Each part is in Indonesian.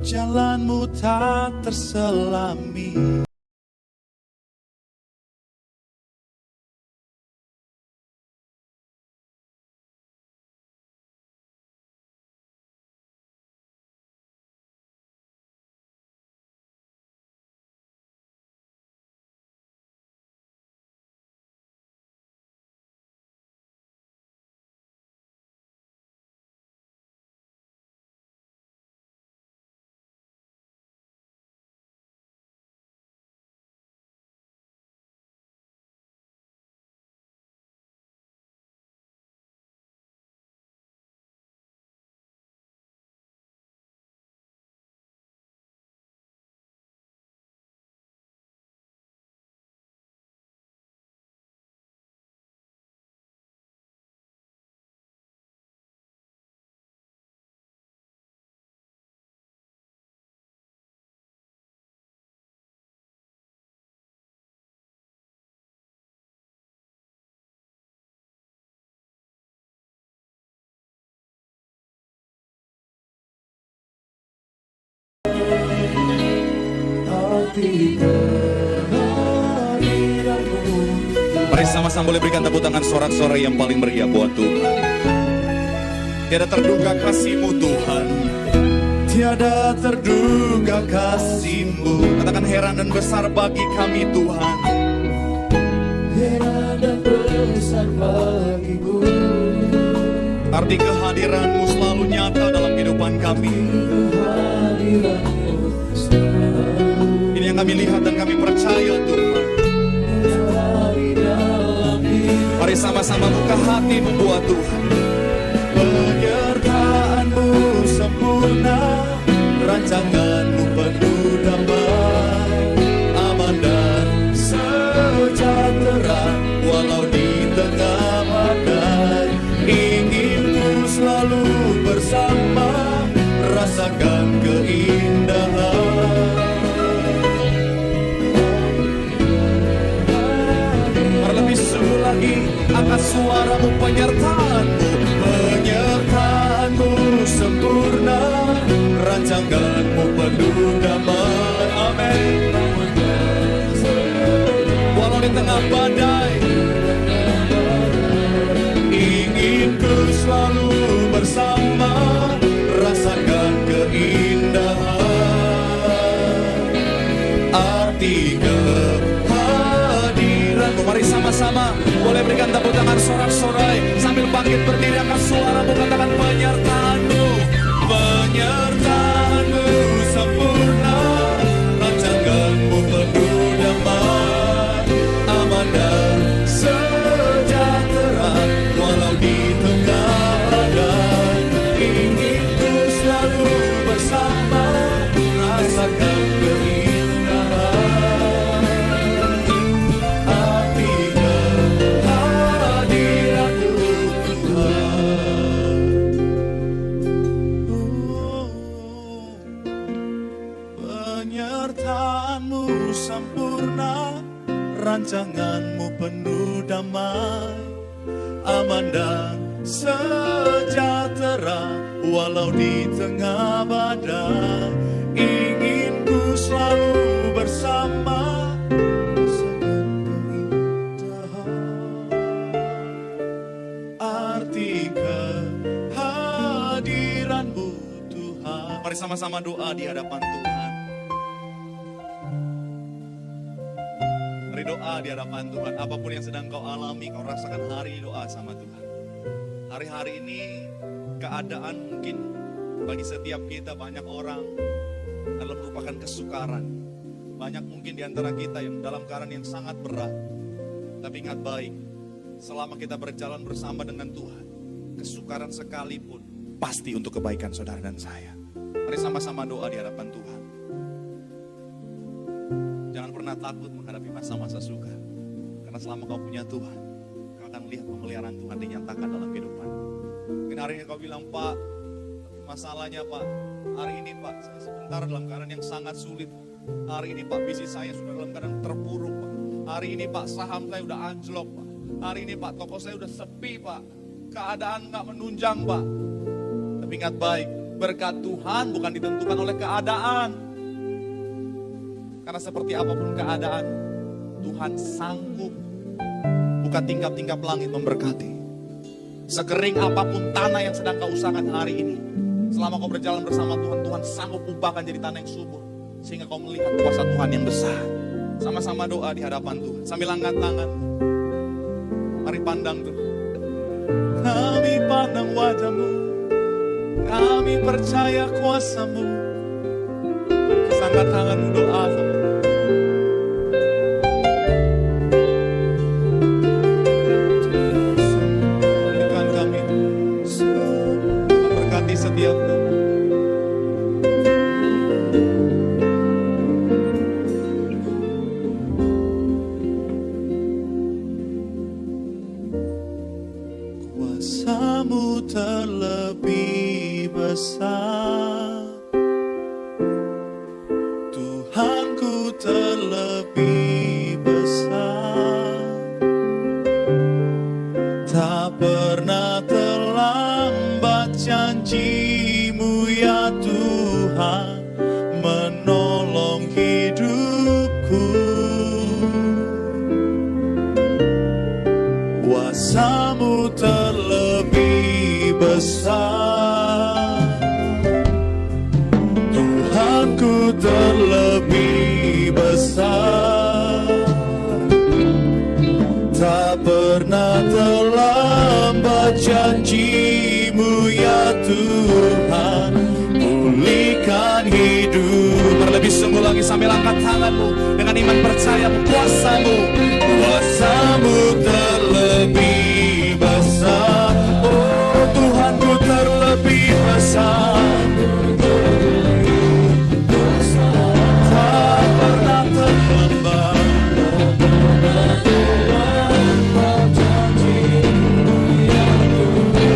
jalanmu tak terselami. Mari sama-sama boleh berikan tepuk tangan sorak-sorai yang paling meriah buat Tuhan. Tiada terduga kasih-Mu Tuhan, Tiada terduga kasih-Mu. katakan heran dan besar bagi kami Tuhan. Heran dan besar bagiku. Arti kehadiran-Mu selalu nyata dalam kehidupan kami. Kehadiran-Mu selalu Ini yang kami lihat dan kami percaya Tuhan. di dalam hidup. Mari sama-sama buka hati-Mu buat Tuhan. Penyertaan-Mu sempurna, rancangan-Mu penuh damai, aman dan sejahtera, walau di tengah badai. Ingin ku selalu bersama, rasakan keindahan. Terlebih sungguh lagi akan suara-Mu, penyertaan-Mu. Penyertaan-Mu sempurna, rancangan-Mu penuh damai. Amin. Walau di tengah badai, Ingin ku selalu bersama, rasakan keindahan. Arti kehadiran-Mu. mari sama-sama boleh berikan tepuk tangan sorak-sorai sambil bangkit berdiri angkat suara-Mu, katakan penyertaan-Mu. Penyertaan-Mu sempurna, rancangan-Mu penuh damai, aman dan sejahtera, walau di tengah badai. Ingin ku selalu bersama, rasakan keindahan. Arti kehadiran-Mu Tuhan. Penyertaan-Mu sempurna, rancangan-Mu penuh damai, aman dan sejahtera, walau di tengah badai. Ingin ku selalu bersama, rasakan keindahan. Arti kehadiran-Mu Tuhan. Mari sama-sama doa di hadapan Tuhan. Mari doa di hadapan Tuhan. Apapun yang sedang kau alami, kau rasakan hari ini, doa sama Tuhan. Hari-hari ini keadaan mungkin bagi setiap kita, banyak orang adalah merupakan kesukaran. Banyak mungkin di antara kita yang dalam keadaan yang sangat berat. Tapi ingat baik, selama kita berjalan bersama dengan Tuhan, kesukaran sekalipun pasti untuk kebaikan saudara dan saya. Mari sama-sama doa di hadapan Tuhan. Jangan pernah takut menghadapi masa-masa sukar. Karena selama kau punya Tuhan, kau akan lihat pemeliharaan Tuhan dinyatakan dalam kehidupan. Mungkin hari ini kau bilang, Pak, masalahnya Pak, hari ini Pak, saya sebentar dalam keadaan yang sangat sulit. Hari ini Pak, bisnis saya sudah dalam keadaan terpuruk Pak. Hari ini Pak, saham saya udah anjlok Pak. Hari ini Pak, toko saya udah sepi Pak. Keadaan gak menunjang Pak. Tapi ingat baik, Berkat Tuhan bukan ditentukan oleh keadaan. Karena seperti apapun keadaan, Tuhan sanggup buka tingkap-tingkap langit memberkati. Sekering apapun tanah yang sedang kau usahakan hari ini, selama kau berjalan bersama Tuhan, Tuhan sanggup ubahkan jadi tanah yang subur. Sehingga kau melihat kuasa Tuhan yang besar. Sama-sama doa di hadapan Tuhan. Sambil angkat tangan. Mari pandang Tuhan. Kami pandang wajah-Mu. Kami percaya kuasa-Mu. Angkat tanganmu doa sama Tuhan. Berikan kami memberkati setiap kami. Kuasa-Mu terlebih besar, Tuhanku terlebih besar. Tak pernah terlambat janji-Mu ya Tuhan, menolong hidupku. Kuasa-Mu terlebih besar, Tuhanku terlebih besar. Tak pernah terlambat janji-Mu ya Tuhan, pulihkan hidup. Terlebih sungguh lagi sambil angkat tanganmu dengan iman percaya kuasa-Mu. Kuasa-Mu terlebih besar, oh Tuhanku terlebih besar. Tak pernah terlambat,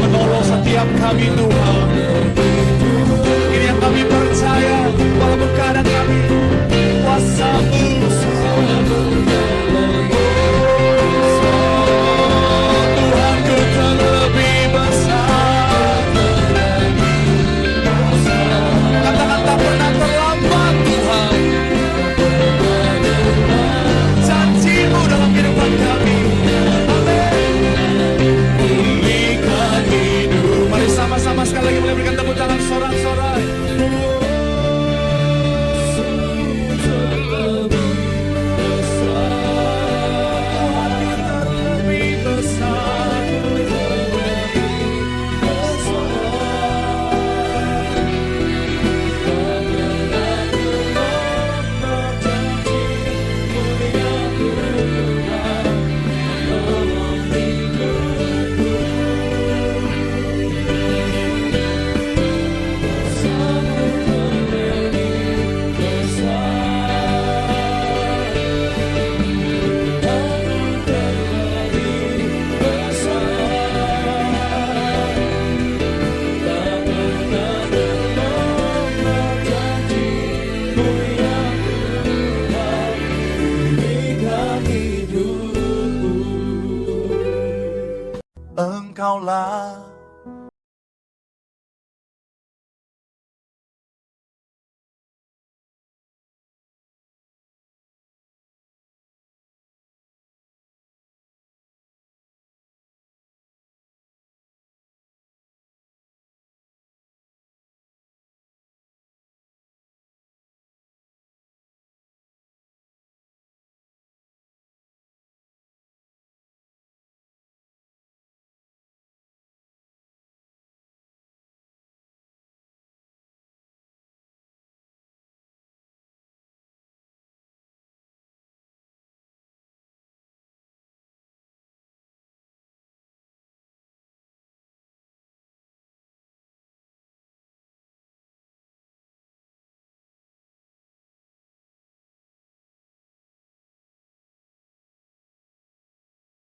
menolong setiap kami Tuhan. Ini yang kami percaya, walaupun keadaan kami, kuasa-Mu. Tuhanku terlebih besar. Katakan tak pernah terlambat Tuhan. Janji-Mu dalam kehidupan kami. Amin. Pulihkan hidup. Mari sama-sama sekali lagi boleh berikan tepuk tangan sorak-sorai. Engkaulah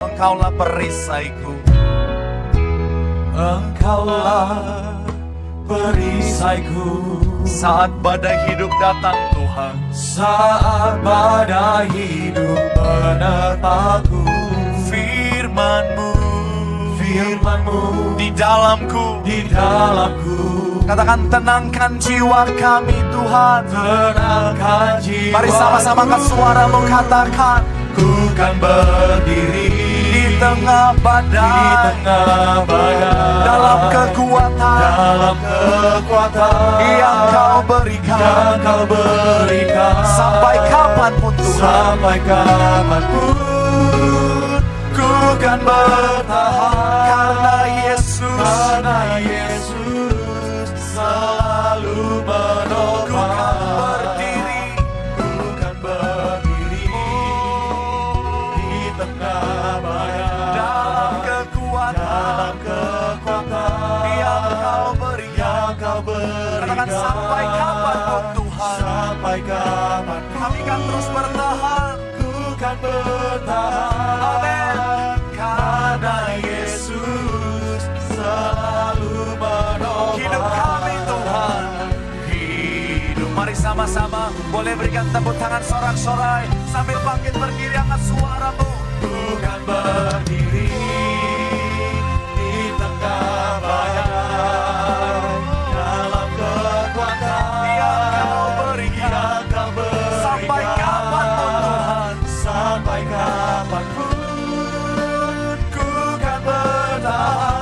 Engkaulah perisaiku, Engkaulah perisaiku. Saat badai hidup datang Tuhan, saat badai hidup menerpaku, firman-Mu di dalamku, Katakan tenangkan jiwa kami Tuhan. Tenangkan jiwa. Mari sama-sama angkat suaramu katakan. Ku kan berdiri Di tengah badai, dalam kekuatan yang kau berikan, sampai kapanpun Tuhan, sampai kapanpun ku kan bertahan karena Yesus selalu menopang. Ku kan berdiri di tengah badai, dalam kekuatan yang kau berikan, katakan sampai kapanpun Tuhan, sampai kapanpun kami kan terus bertahan. ku kan bertahan. Amin. Karena Yesus selalu menopang Hidup kami Tuhan. hidup. Mari sama-sama boleh berikan tepuk tangan sorak-sorai sambil bangkit berdiri, angkat suaramu. Ku kan berdiri di tengah badai, dalam kekuatan Yang kau berikan, yang kau berikan. sampai kapanpun Tuhan, Sampai kapanpun ku kan bertahan.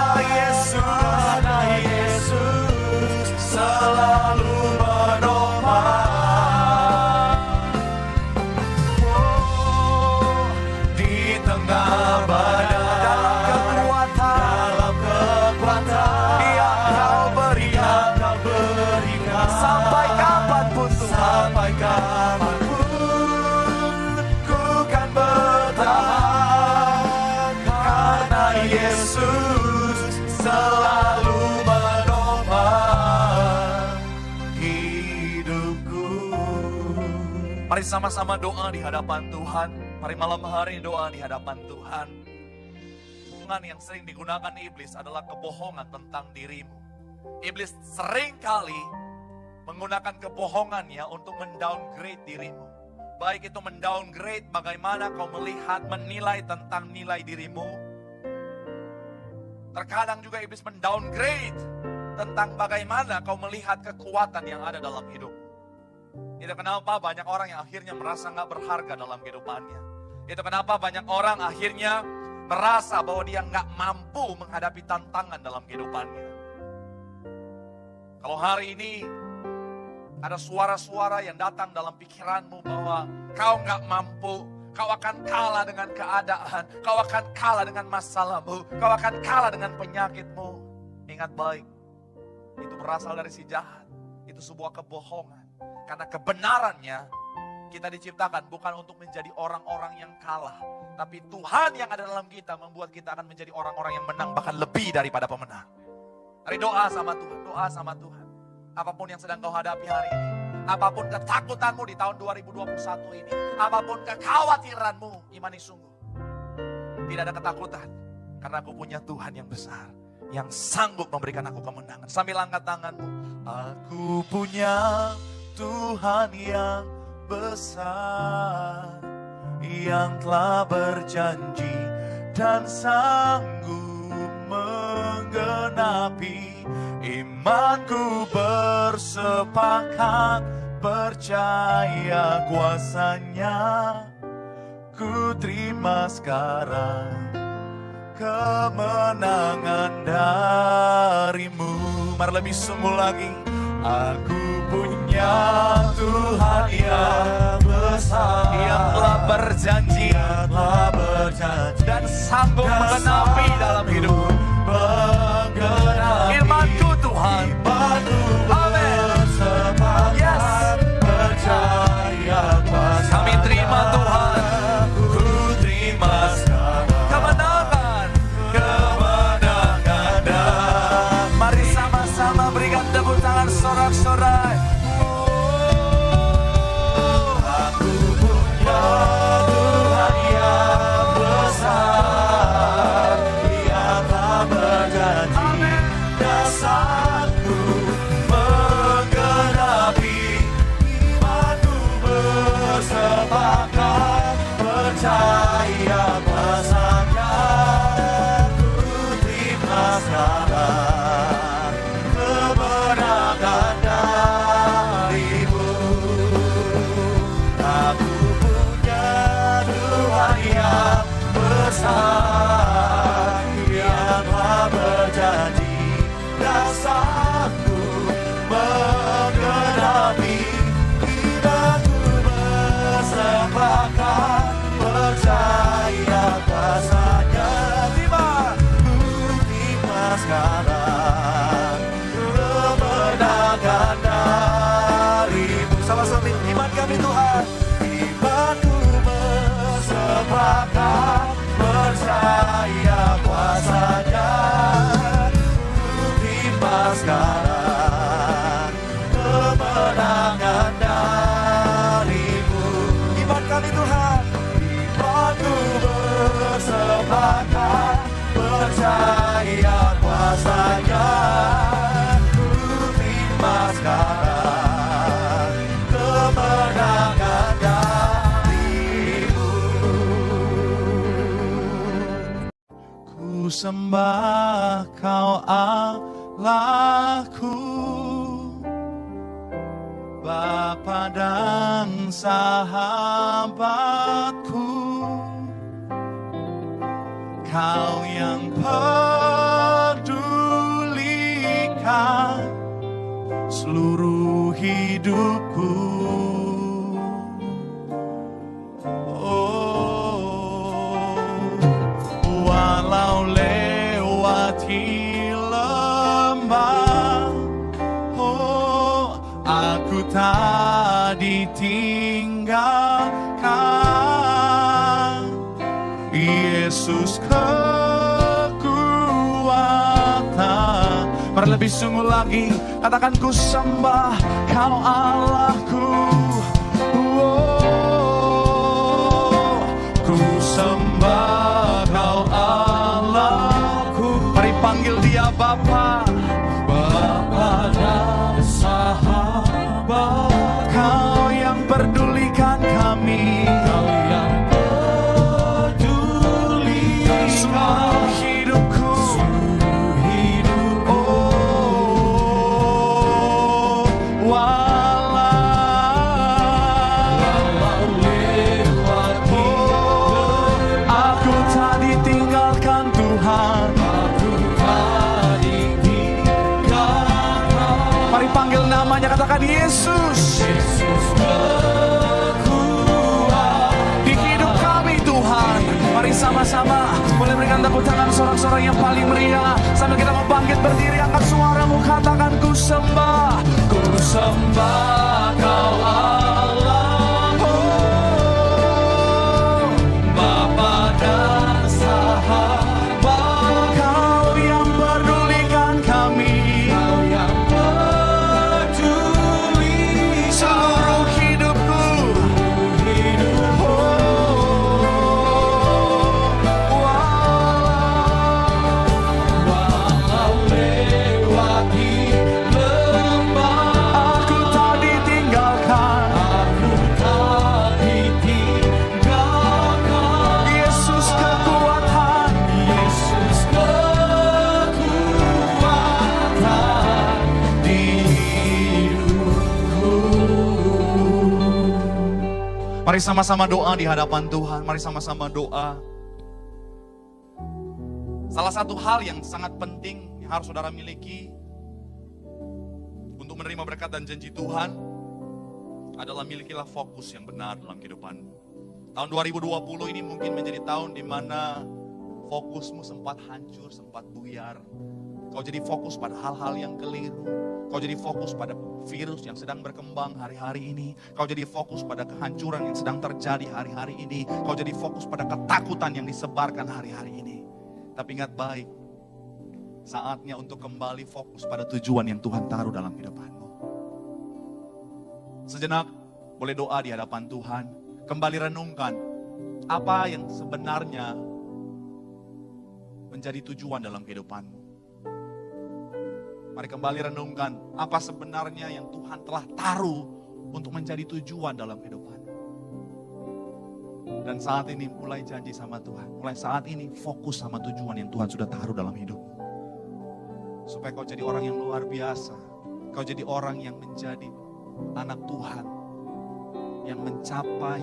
Karena Yesus selalu menopang. Oh, di tengah badai, dalam kekuatan yang kau berikan, sampai sampai kapanpun Tuhan, sampai kapanpun ku kan bertahan. Karena Yesus selalu menopang hidupku. Mari sama-sama doa di hadapan Tuhan. Mari malam hari doa di hadapan Tuhan. Kebohongan yang sering digunakan iblis adalah kebohongan tentang dirimu. Iblis sering kali menggunakan kebohongannya untuk mendowngrade dirimu. Baik itu mendowngrade bagaimana kau melihat, menilai tentang nilai dirimu. Terkadang juga iblis mendowngrade tentang bagaimana kau melihat kekuatan yang ada dalam hidup. Itu kenapa banyak orang yang akhirnya merasa gak berharga dalam kehidupannya. Itu kenapa banyak orang akhirnya merasa bahwa dia gak mampu menghadapi tantangan dalam kehidupannya. Kalau hari ini ada suara-suara yang datang dalam pikiranmu bahwa kau gak mampu, kau akan kalah dengan keadaan, kau akan kalah dengan masalahmu, kau akan kalah dengan penyakitmu. Ingat baik, itu berasal dari si jahat. Itu sebuah kebohongan. Karena kebenarannya kita diciptakan bukan untuk menjadi orang-orang yang kalah. Tapi Tuhan yang ada dalam kita membuat kita akan menjadi orang-orang yang menang, bahkan lebih daripada pemenang. Mari doa sama Tuhan, doa sama Tuhan. Apapun yang sedang kau hadapi hari ini, apapun ketakutanmu di tahun 2021 ini, apapun kekhawatiranmu, imani sungguh. Tidak ada ketakutan, karena aku punya Tuhan yang besar, yang sanggup memberikan aku kemenangan. Sambil angkat tanganmu. Aku punya Tuhan yang besar, yang telah berjanji dan sanggup menggenapi. Imanku bersepakat percaya kuasanya. Ku terima sekarang kemenangan darimu. Mari lebih sungguh lagi. Aku punya Tuhan yang besar, yang telah berjanji dan sanggup menggenapi dalam hidup. Imanku Tuhan, amin. Yes. Kami terima Tuhan. Ku terima Kemenangan. Mari sama-sama berikan tepuk tangan sorak-sorai. Aku punya Tuhan yang besar, Dia telah berjanji dan sanggup menggenapi. Imanku bersepakat percaya kuasanya. Ku terima sekarang kemenangan kemenangan darimu. Iman kami Tuhan, Imanku bersepakat, percaya kuasanya. Ku terima sekarang kemenangan darimu. Ku sembah Kau Allahku, Bapa dan sahabatku. Kau yang pedulikan seluruh hidupku. Oh, walau lewati lembah, oh, aku tak ditinggalkan. Yesus kekuatan. Mari lebih sungguh lagi, katakan ku sembah Kau Allahku. Oh, ku sembah Kau Allahku. Mari panggil Dia Bapa, Bapa dan sahabat. Kau yang pedulikan kami, Kau yang seluruh hidupku, oh, walau lewati, aku tak ditinggalkan Tuhan, aku tak ditinggalkan. Mari panggil namanya, katakan Yesus, Yesus kekuatan di hidup kami Tuhan. Mari sama-sama boleh berikan tepuk tangan sorak-sorak yang paling meriah sambil kita mau bangkit berdiri, angkat suaramu, katakan ku sembah Kau Allah, oh, Bapa dan sahabat. Kau yang pedulikan kami, Kau yang peduli seluruh hidupku. Mari sama-sama doa di hadapan Tuhan. Mari sama-sama doa. Salah satu hal yang sangat penting yang harus saudara miliki untuk menerima berkat dan janji Tuhan adalah milikilah fokus yang benar dalam kehidupanmu. Tahun 2020 ini mungkin menjadi tahun di mana fokusmu sempat hancur, sempat buyar. Kau jadi fokus pada hal-hal yang keliru. Kau jadi fokus pada virus yang sedang berkembang hari-hari ini. Kau jadi fokus pada kehancuran yang sedang terjadi hari-hari ini. Kau jadi fokus pada ketakutan yang disebarkan hari-hari ini. Tapi ingat baik, saatnya untuk kembali fokus pada tujuan yang Tuhan taruh dalam kehidupanmu. Sejenak boleh doa di hadapan Tuhan. Kembali renungkan apa yang sebenarnya menjadi tujuan dalam kehidupanmu. Mari kembali renungkan apa sebenarnya yang Tuhan telah taruh untuk menjadi tujuan dalam kehidupan. Dan saat ini mulai janji sama Tuhan. Mulai saat ini fokus sama tujuan yang Tuhan sudah taruh dalam hidupmu. Supaya kau jadi orang yang luar biasa. Kau jadi orang yang menjadi anak Tuhan. Yang mencapai,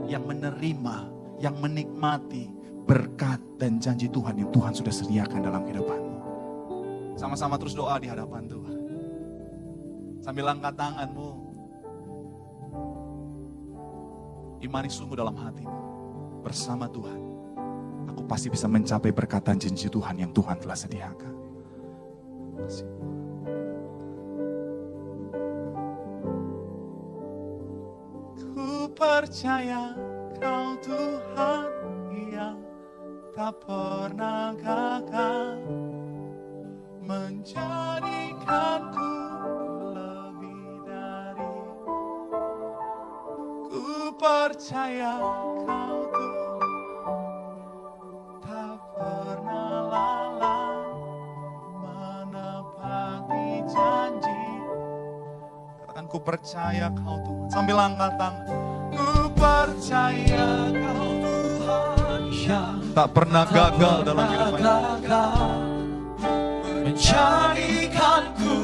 yang menerima, yang menikmati berkat dan janji Tuhan yang Tuhan sudah sediakan dalam kehidupanmu. Sama-sama terus doa di hadapan Tuhan. Sambil angkat tanganmu. Imani sungguh dalam hatimu. Bersama Tuhan. Aku pasti bisa mencapai berkat dan janji Tuhan yang Tuhan telah sediakan. Ku percaya Kau Tuhan yang tak pernah gagal. Menjadikanku lebih dari percaya Kau Tuhan tak pernah lalai menepati janji. Katakan ku percaya Kau Tuhan. Sambil angkat tangan. Ku percaya Kau Tuhan yang tak pernah gagal dalam hidup. Menjadikanku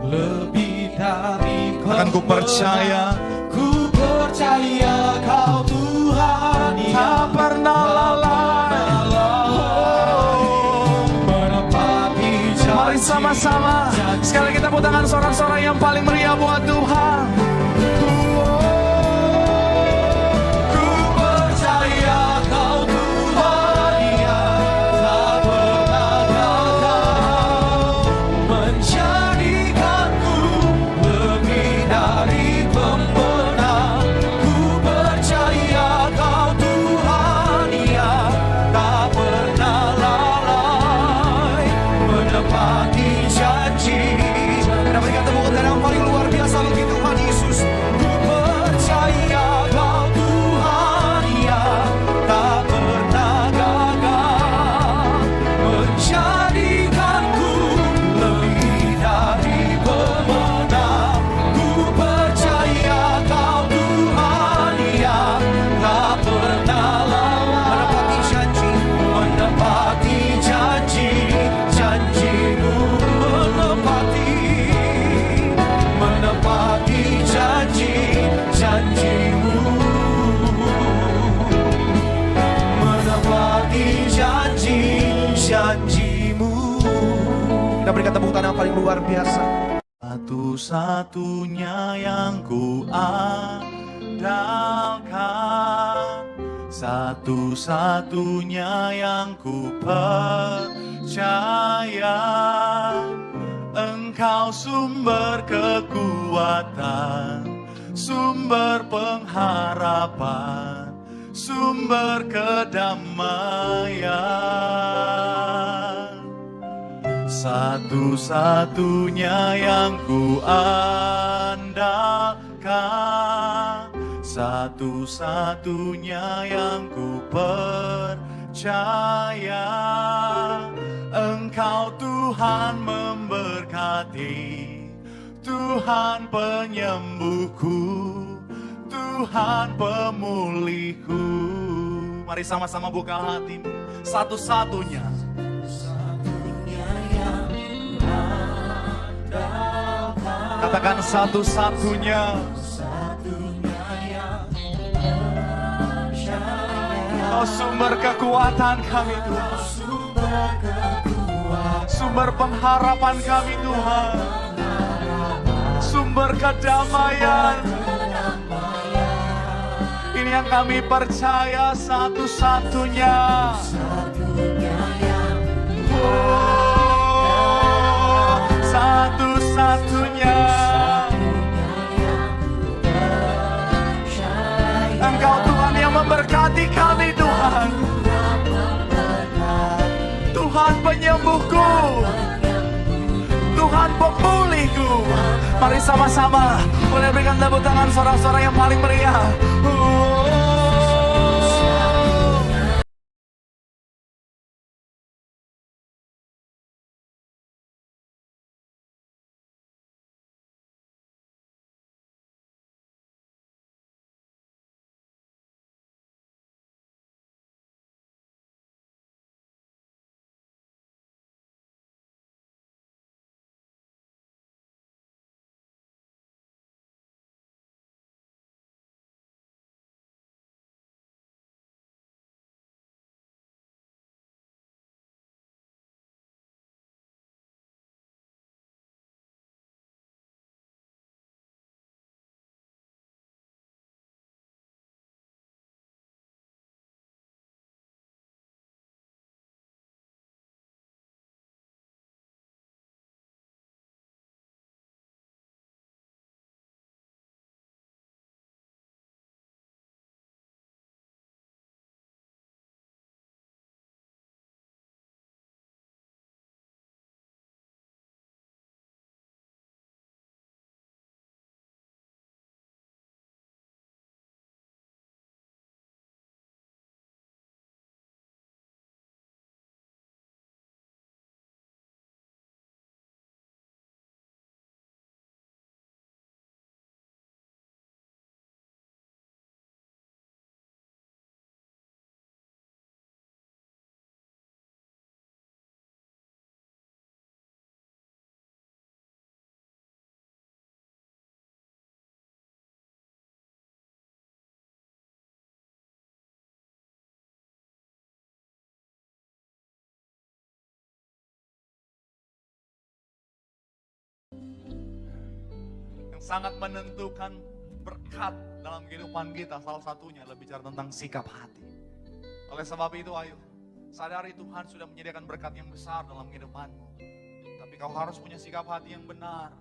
lebih dari Katakan ku percaya. Ku percaya Kau Tuhan yang tak pernah lalai menepati janji. Mari sama-sama sekali kita tepuk tangan sorak-sorai yang paling meriah buat Tuhan. Ku percaya Kau Tuhan yang tak pernah gagal menjadikanku lebih dari pemenang. Ku percaya Kau Tuhan yang tak pernah lalai menepati janji. Kita berikan tepuk tangan yang paling luar biasa bagi Tuhan Yesus. Ku percaya Kau Tuhan yang tak pernah gagal menjadikanku lebih dari pemenang. Ku percaya Kau Tuhan yang tak pernah lalai menepati janji, menepati janji, janjimu menepati janji, janjimu menepati janji, janjimu. Kita berikan tepuk tangan yang paling luar biasa. Satu-satunya yang ku andalkan, satu-satunya yang ku percaya. Engkau sumber kekuatan, sumber pengharapan, sumber kedamaian. Satu-satunya yang ku andalkan, satu-satunya yang ku percaya. Engkau Tuhan memberkati, Tuhan penyembuhku, Tuhan pemulihku. Mari sama-sama buka hatimu. Satu-satunya katakan satu-satunya. Oh, sumber kekuatan kami Tuhan, sumber pengharapan kami Tuhan, sumber kedamaian. Ini yang kami percaya, satu-satunya. Oh, satu-satunya. Engkau Tuhan yang memberkati kami Tuhan, Tuhan penyembuhku, Tuhan pemulihku. Mari sama-sama boleh berikan tepuk tangan sorak-sorai yang paling meriah. sangat menentukan berkat dalam kehidupan kita. Salah satunya adalah bicara tentang sikap hati. Oleh sebab itu ayo, sadari Tuhan sudah menyediakan berkat yang besar dalam kehidupanmu. Tapi kau harus punya sikap hati yang benar.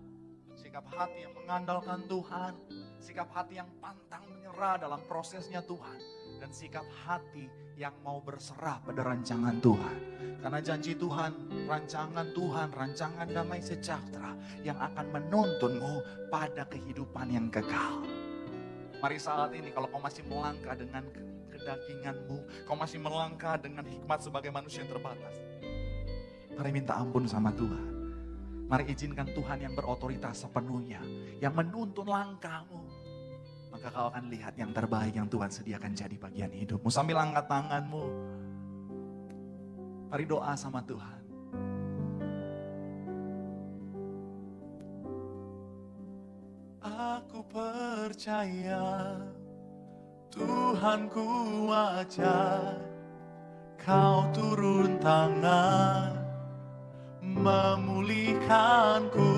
Sikap hati yang mengandalkan Tuhan. Sikap hati yang pantang menyerah dalam prosesnya Tuhan. Dan sikap hati yang mau berserah pada rancangan Tuhan. Karena janji Tuhan, rancangan damai sejahtera yang akan menuntunmu pada kehidupan yang kekal. Mari saat ini kalau kau masih melangkah dengan kedaginganmu, kau masih melangkah dengan hikmat sebagai manusia yang terbatas, mari minta ampun sama Tuhan. Mari izinkan Tuhan yang berotoritas sepenuhnya, yang menuntun langkahmu. Maka kau akan lihat yang terbaik yang Tuhan sediakan jadi bagian hidupmu. Sambil angkat tanganmu, mari doa sama Tuhan. Aku percaya Tuhan ku ajar, kau turun tangan memulihkanku.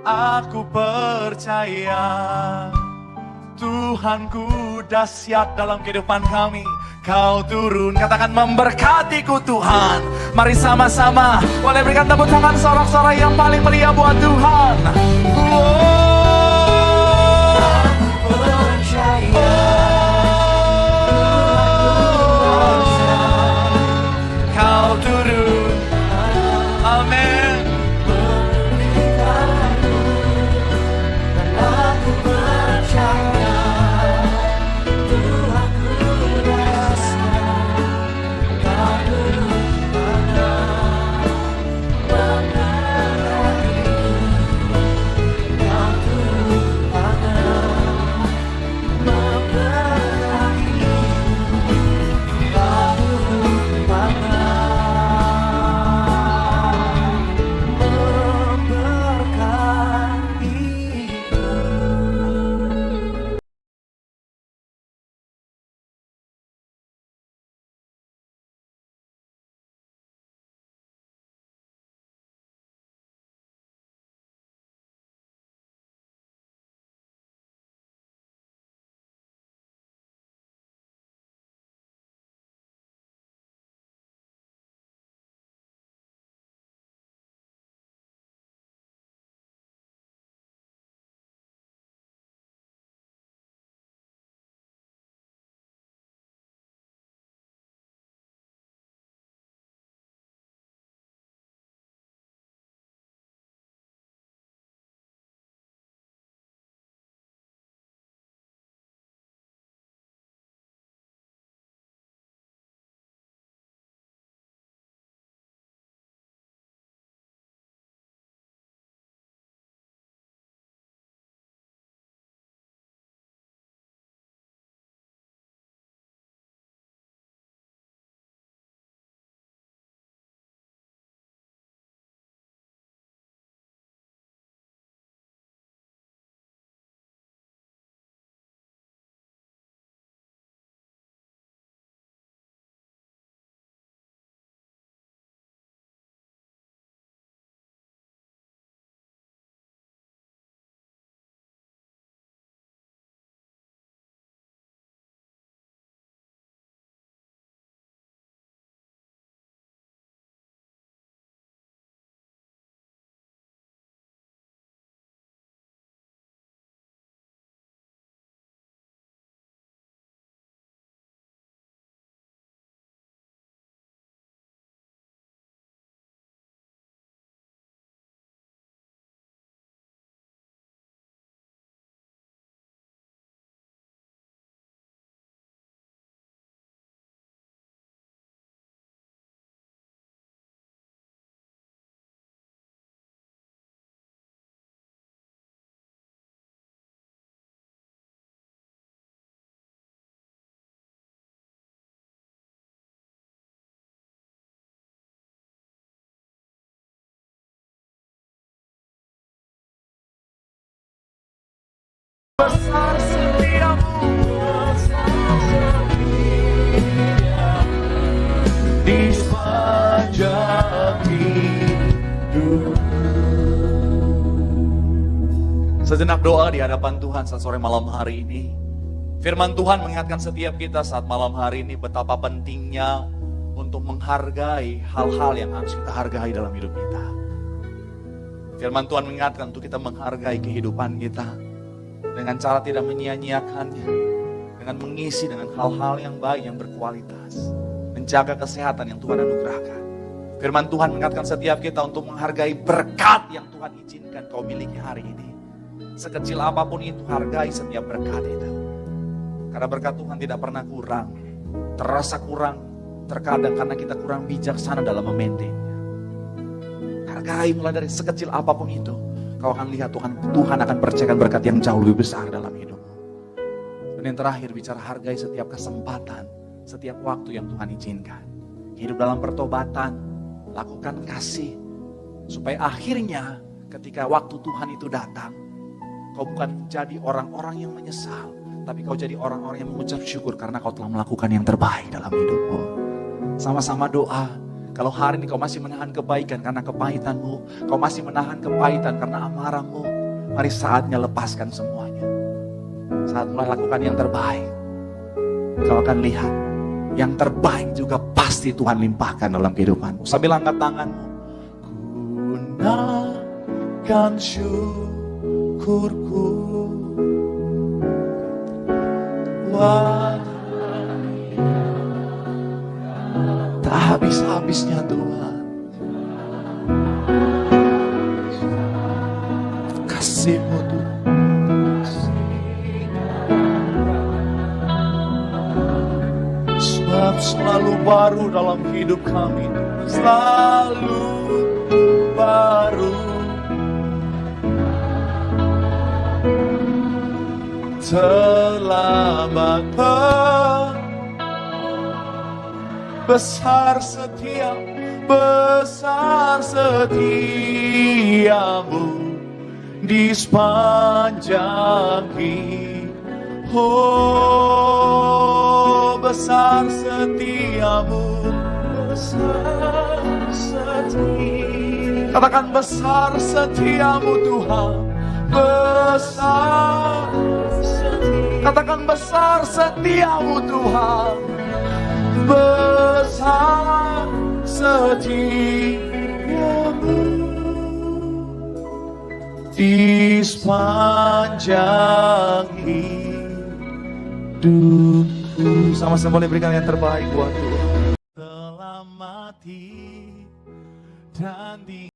Aku percaya Tuhanku dahsyat dalam kehidupan kami. Kau turun, katakan memberkatiku Tuhan. Mari sama-sama, boleh berikan tepuk tangan sorak-sorai yang paling meriah buat Tuhan. Aku percaya Kau turun, amin. Aku percaya Tuhanku dahsyat, kau turun tangan memberkati, kau Sejenak doa di hadapan Tuhan saat sore malam hari ini. Firman Tuhan mengingatkan setiap kita saat malam hari ini betapa pentingnya untuk menghargai hal-hal yang harus kita hargai dalam hidup kita. Firman Tuhan mengingatkan untuk kita menghargai kehidupan kita dengan cara tidak menyia-nyiakannya, dengan mengisi dengan hal-hal yang baik, yang berkualitas, menjaga kesehatan yang Tuhan anugerahkan. Firman Tuhan mengingatkan setiap kita untuk menghargai berkat yang Tuhan izinkan kau miliki hari ini. Sekecil apapun itu, hargai setiap berkat itu. Karena berkat Tuhan tidak pernah kurang. Terasa kurang terkadang karena kita kurang bijaksana dalam memaintainnya. Hargai mulai dari sekecil apapun itu. Kau akan lihat Tuhan akan percayakan berkat yang jauh lebih besar dalam hidupmu. Dan yang terakhir, bicara hargai setiap kesempatan, setiap waktu yang Tuhan izinkan. Hidup dalam pertobatan, lakukan kasih. Supaya akhirnya ketika waktu Tuhan itu datang, kau bukan menjadi orang-orang yang menyesal, tapi kau jadi orang-orang yang mengucap syukur karena kau telah melakukan yang terbaik dalam hidupmu. Sama-sama doa. Kalau hari ini kau masih menahan kebaikan karena kepahitanmu, kau masih menahan kepahitan karena amarahmu, mari saatnya lepaskan semuanya. Saat mulai lakukan yang terbaik, kau akan lihat yang terbaik juga pasti Tuhan limpahkan dalam kehidupanmu. Sambil angkat tanganmu, gunakan syukurku, tak habis-habisnya Tuhan. Kasih-Mu Tuhan, sebab selalu baru dalam hidup kami, selalu baru. Terlambat besar setiamu di sepanjang hidup. Oh, besar setiamu, besar setia. Katakan besar setiamu Tuhan, besar setia. Katakan besar setiamu Tuhan, besar setiamu di sepanjang hidupku. Sama-sama boleh berikan yang terbaik buat Tuhan. Telah mati dan di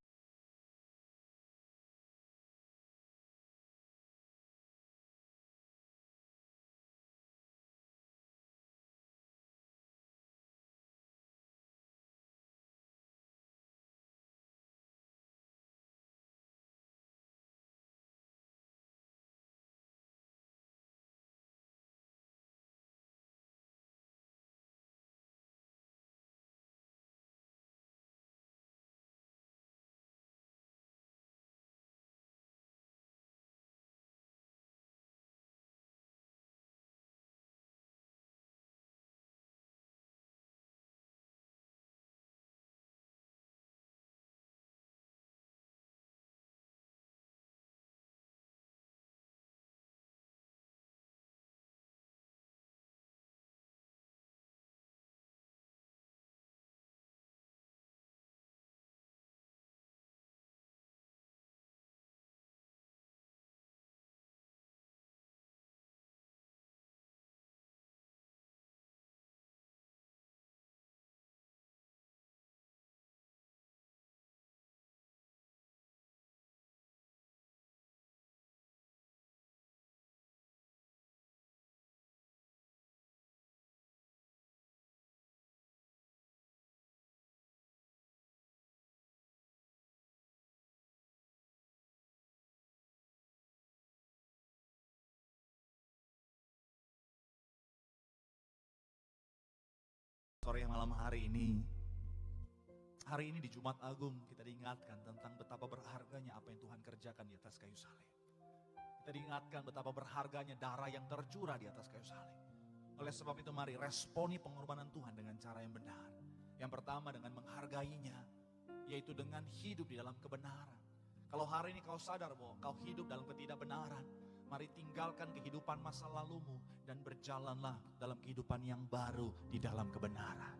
sore malam hari ini di Jumat Agung kita diingatkan tentang betapa berharganya apa yang Tuhan kerjakan di atas kayu salib. Kita diingatkan betapa berharganya darah yang tercurah di atas kayu salib. Oleh sebab itu mari responi pengorbanan Tuhan dengan cara yang benar. Yang pertama dengan menghargainya, yaitu dengan hidup di dalam kebenaran. Kalau hari ini kau sadar bahwa kau hidup dalam ketidakbenaran, mari tinggalkan kehidupan masa lalumu dan berjalanlah dalam kehidupan yang baru di dalam kebenaran.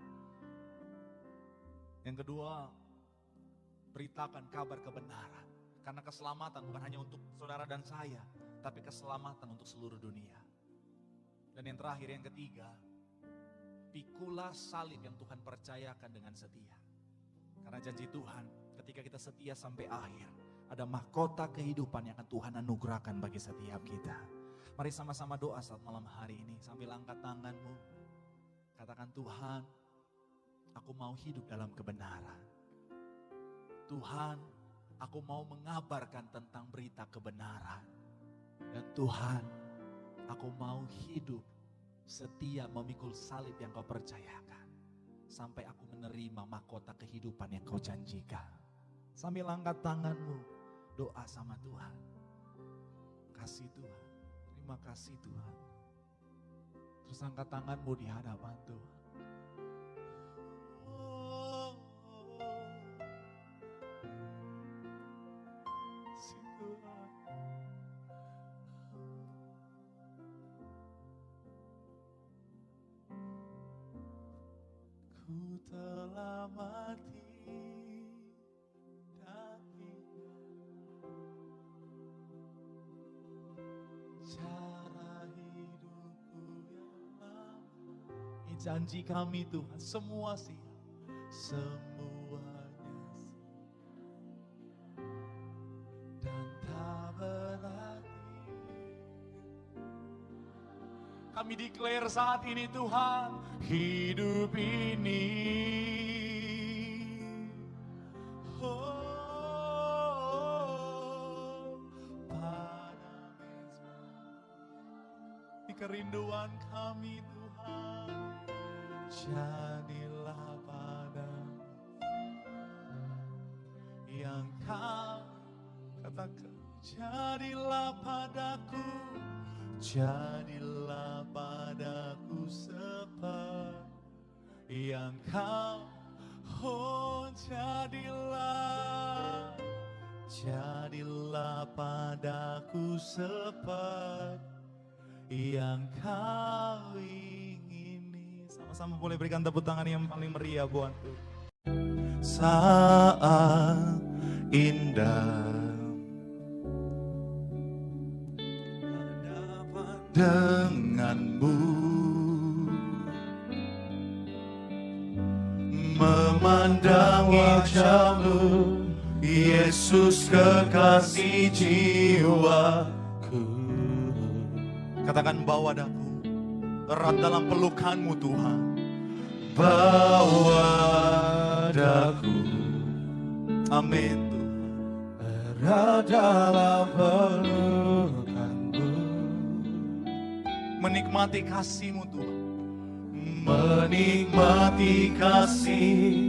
Yang kedua, beritakan kabar kebenaran. Karena keselamatan bukan hanya untuk saudara dan saya, tapi keselamatan untuk seluruh dunia. Dan yang terakhir, yang ketiga, pikulah salib yang Tuhan percayakan dengan setia. Karena janji Tuhan, ketika kita setia sampai akhir, ada mahkota kehidupan yang akan Tuhan anugerahkan bagi setiap kita. Mari sama-sama doa saat malam hari ini sambil angkat tanganmu. Katakan, Tuhan, aku mau hidup dalam kebenaran. Tuhan, aku mau mengabarkan tentang berita kebenaran. Dan Tuhan, aku mau hidup setia memikul salib yang kau percayakan. Sampai aku menerima mahkota kehidupan yang kau janjikan. Sambil angkat tanganmu, doa sama Tuhan. Kasih Tuhan, terima kasih Tuhan. Terus angkat tanganmu di hadapan Tuhan. Ku telah mati dan cara hidupku yang lama. Ini janji kami Tuhan, semua sia, semuanya sia dan tak berarti. Kami declare saat ini Tuhan, hidup ini padamu. Di kerinduan kami Tuhan, jadilah padamu yang kau katakan, jadilah padaku. Jadilah padaku seperti yang kau, oh jadilah padaku seperti yang kau ingini. Sama-sama boleh berikan tepuk tangan yang paling meriah buat Tuhan. Saat indah denganmu, memandang wajahmu, Yesus kekasih jiwaku. Katakan, bawa daku erat dalam pelukanmu Tuhan. Bawa daku, amin Tuhan, erat dalam pelukanmu. Menikmati kasih-Mu Tuhan, menikmati kasih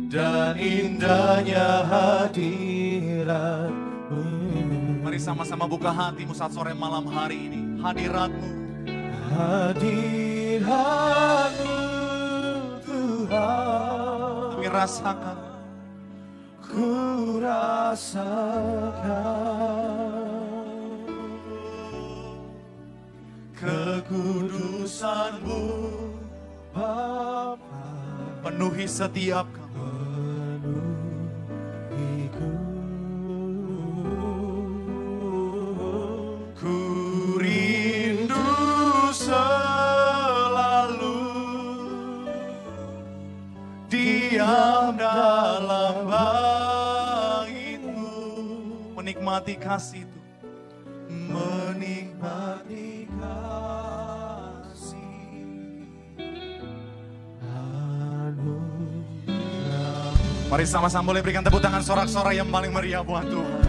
dan indahnya hadirat-Mu. Mari sama-sama buka hatimu saat sore malam hari ini. Hadirat-Mu, hadirat-Mu Tuhan. Kami rasakan, ku rasakan kekudusan-Mu Bapa, penuhi setiap kami. Ku rindu selalu diam dalam bait-Mu, menikmati kasih itu, menikmati Mari sama-sama boleh berikan tepuk tangan sorak-sorai yang paling meriah buat Tuhan.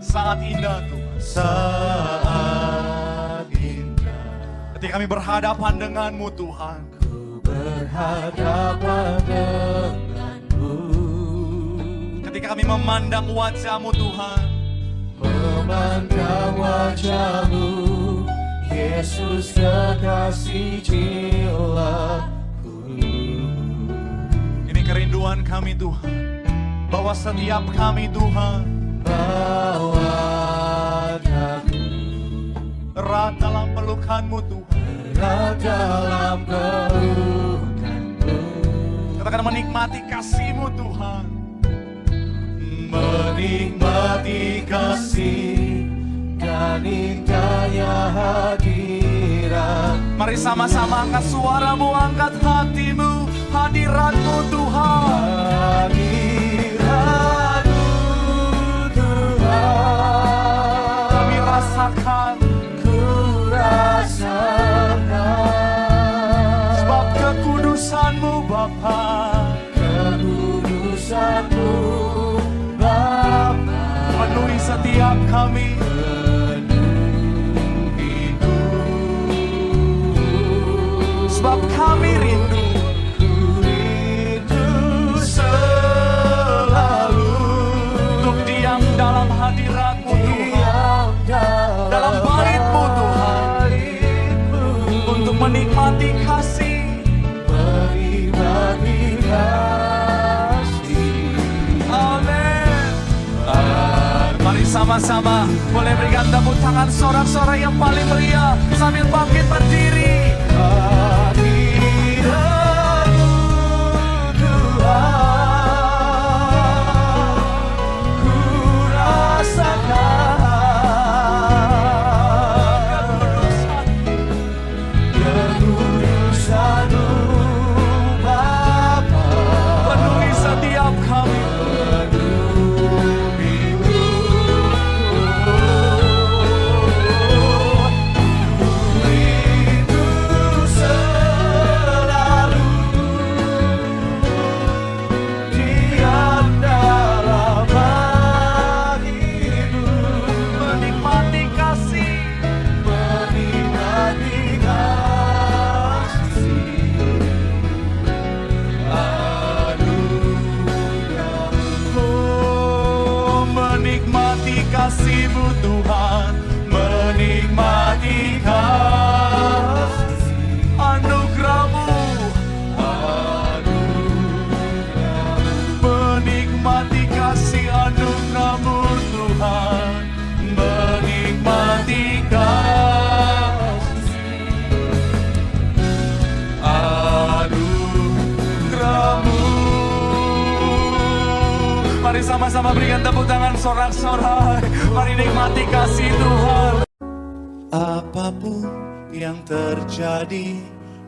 Saat indah Tuhan, saat indah ketika kami berhadapan denganmu Tuhan. Ku berhadapan denganmu ketika kami memandang wajah-Mu Tuhan. Memandang wajah-Mu, Yesus kekasih jiwaku. Kerinduan kami Tuhan, bahwa setiap kami Tuhan, Rawat aku, erat dalam pelukanmu Tuhan. erat dalam pelukanmu. Katakan menikmati kasih-Mu Tuhan. Menikmati kasih dan indahnya hadirat. Mari sama-sama angkat suaramu, angkat hatimu, hadirat-Mu Tuhan. Hadirat-Mu Tuhan, Kami rasakan ku rasakan. sebab kekudusan-Mu Bapa. Kekudusan-Mu Bapa, Penuhi setiap kami. Sebab kami rindu rindu selalu untuk diam dalam hadirat-Mu Tuhan. diam Dalam bait-Mu Tuhan. bait-Mu, Untuk menikmati kasih. menikmati kasih. Amin. Mari sama-sama boleh berikan tepuk tangan sorak-sorai yang paling meriah sambil bangkit berdiri. Hadirat-Mu Tuhan, ku rasakan. Kekudusan-Mu Bapa, Penuhi setiap kami. rindu selalu diam dalam hati-Mu, Menikmati kasih. menikmati kasih. Oh, menikmati kasih-Mu Tuhan. Menikmati kasih anugerah-Mu. Menikmati kasih anugerah-Mu Tuhan. Menikmati kasih anugerah-Mu. Mari sama-sama berikan tepuk tangan sorak-sorai. Mari nikmati kasih Tuhan. Apapun yang terjadi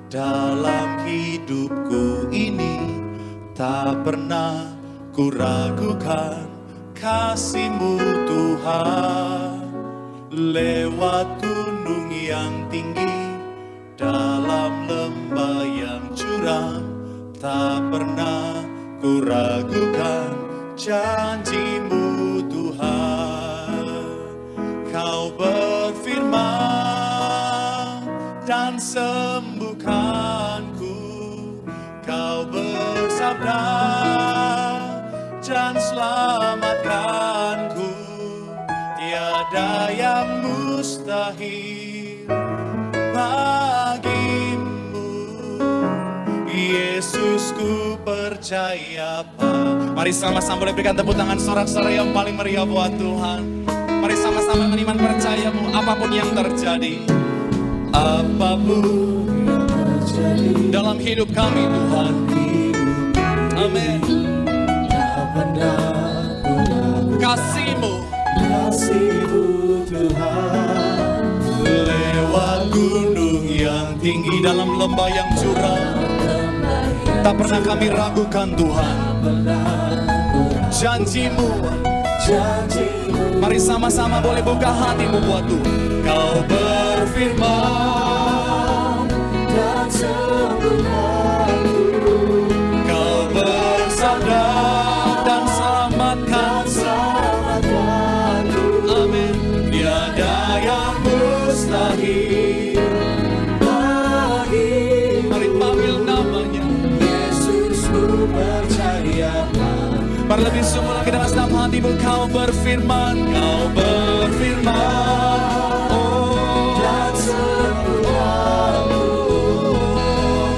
dalam hidupku ini, tak pernah ku ragukan kasih-Mu Tuhan. Lewat gunung yang tinggi, dalam lembah yang curam, tak pernah ku ragukan janji-Mu Tuhan. Kau berfirman dan sembuhkanku, Kau bersabda dan selamatkanku. Tiada yang mustahil bagimu, Yesus ku percaya. Mari sama-sama boleh berikan tepuk tangan sorak-sorai yang paling meriah buat Tuhan. Mari sama-sama beriman percayamu apapun yang terjadi. Apapun Yang terjadi dalam hidup kami Tuhan. Amin. tak pernah ku ragukan Kasih-Mu kasih-Mu Tuhan. lewat gunung yang tinggi, dalam lembah yang curam, tak pernah kami ragukan Tuhan janji-Mu. Janji-Mu Mari sama-sama boleh buka hatimu buat Tuhan. Kau berfirman dan sembuhkanku, Kau bersabda dan selamatkan. selamatkanku. Amin. Tiada yang mustahil. Bagimu Mari panggil namanya. Yesus ku percaya. Berlebih sungguh lagi dengan senang hatimu. Kau berfirman, Kau berfirman, oh, Dan sembuhkanku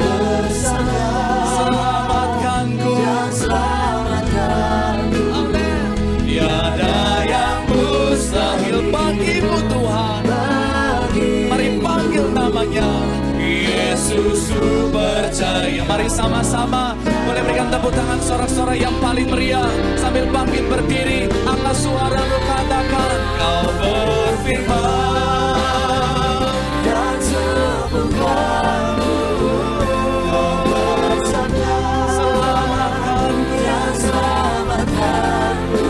bersama, selamatkanku. dan selamatkanku. Amin. Tiada yang Yesus ku percaya. Mari sama-sama boleh berikan tepuk tangan sorak-sorai yang paling meriah. Sambil bangkit berdiri, angkat suara lu katakan, Kau berfirman dan sembuhkanku, Kau bersabda selamatkanku, dan selamatkanku.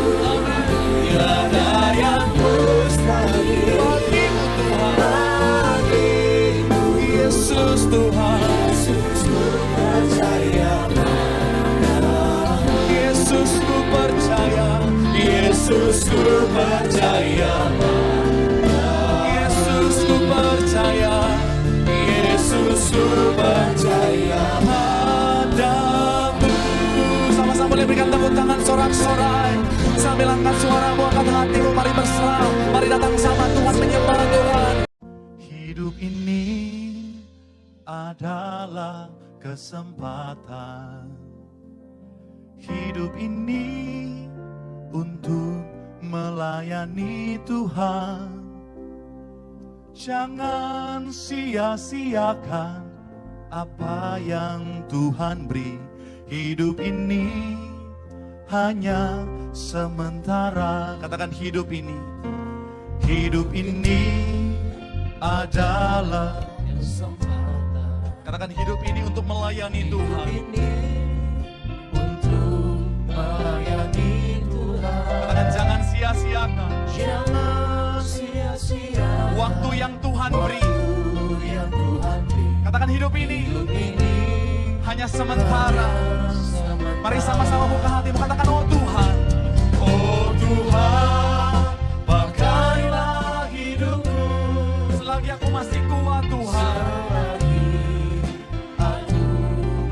tiada yang Mustahil bagimu Tuhan. bagimu, Yesus Tuhan, Yesus ku percaya. Yesus ku percaya, Yesus ku percaya, Yesus ku percaya, Yesus ku percaya padamu. Sama-sama boleh berikan tepuk tangan sorak-sorai. Sambil angkat suaramu, angkat hatimu, mari berserah, mari datang sama Tuhan, menyembah Tuhan. Hidup ini adalah kesempatan. Hidup ini untuk melayani Tuhan. Jangan sia-siakan apa yang Tuhan beri. Hidup ini hanya sementara. Katakan hidup ini. Hidup ini adalah kesempatan. Katakan hidup ini untuk melayani Tuhan. Melayani Tuhan, Katakan jangan sia-siakan jangan sia-sia waktu yang Tuhan beri. waktu yang Tuhan beri. Katakan hidup ini Ini hanya sementara. Mari sama-sama buka hatimu, katakan oh Tuhan, oh Tuhan, pakailah hidupku selagi aku masih kuat Tuhan. aku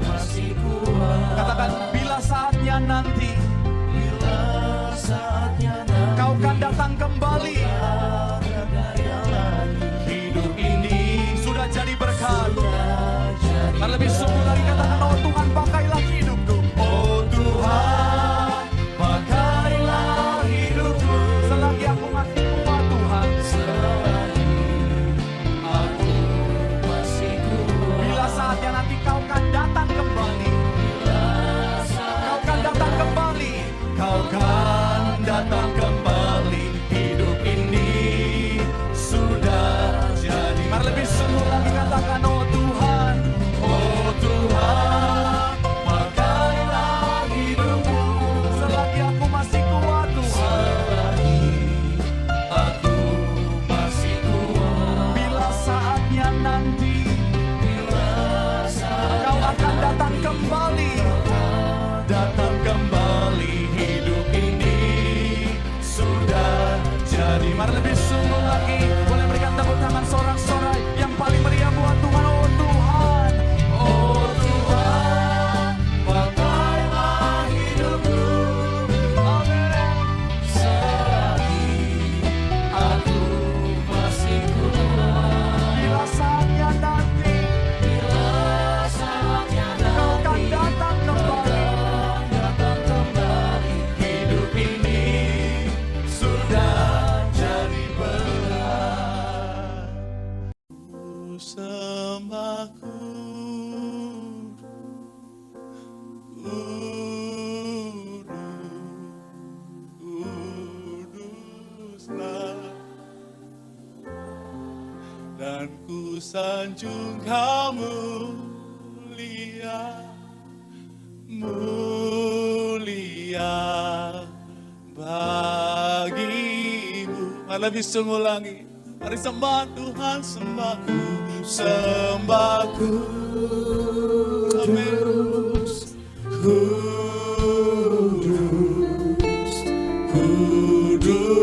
masih kuat. Katakan bila saatnya nanti Bila saatnya nanti Kau kan datang kembali. bergaya lagi, Hidup ini sudah jadi berkat. jadi Dan lebih sungguh lagi katakan oh Tuhan, pakailah hidupku. Oh Tuhan, pakailah hidupku selagi aku masih kuat Tuhan. selagi aku masih kuat. Bila saatnya nanti Kau kan datang kembali. Kau kan datang kembali. Kau kan datang kembali. Hidup ini sudah jadi. Mari lebih sungguh lagi katakan oh Tuhan, oh Tuhan, pakailah hidupku selagi aku masih kuat Tuhan. Aku masih kuat. Bila saatnya nanti Kau akan datang kembali. Datang kembali. Hidup ini sudah jadi. Mari lebih sungguh lagi. Boleh berikan tepuk tangan sorak-sorai yang paling meriah buat Tuhan. Oh Tuhan, oh Tuhan, pakailah hidupku. Amin. Selagi aku masih kuat. Bila saatnya nanti Bila saatnya Kau kan nanti datang kembali. datang kembali. Hidup ini sudah jadi berat. Ku sembah kuduslah, dan ku sanjung Kau mulia, mulia bagimu. Mari lebih sungguh lagi. Mari sembah Tuhan, sembahku, sembahku. Amin.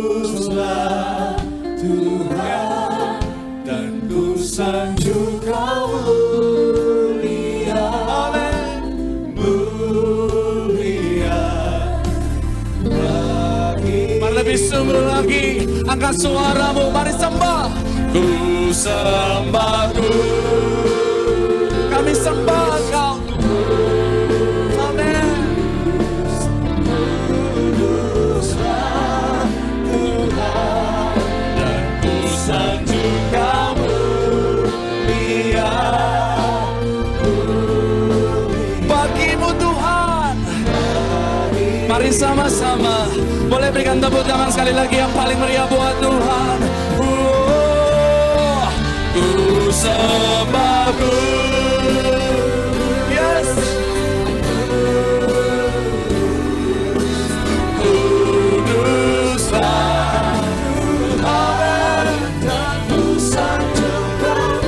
Kuduslah Tuhan, dan ku sanjung Kau mulia. Amin. Mulia bagi. Mari lebih sungguh lagi. Angkat suaramu, mari sembah. Ku sembahku, kami sembah Kau. Amin. Kuduslah Tuhan, Dan ku sanjung Kau mulia sama-sama. Boleh berikan tepuk tangan sekali lagi yang paling meriah buat Tuhan. Ku sembah ku. Yes. Kuduslah Tuhan dan ku sembah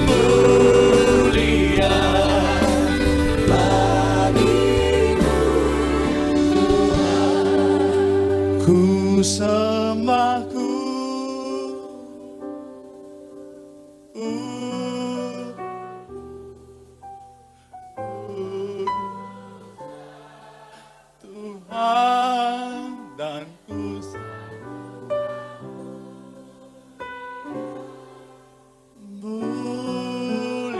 mulia bagimu Tuhan. Ku sembah Tuhan dan ku mulia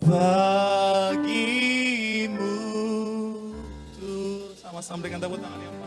bagimu Tuhan. Sama-sama berikan tepuk tangan yang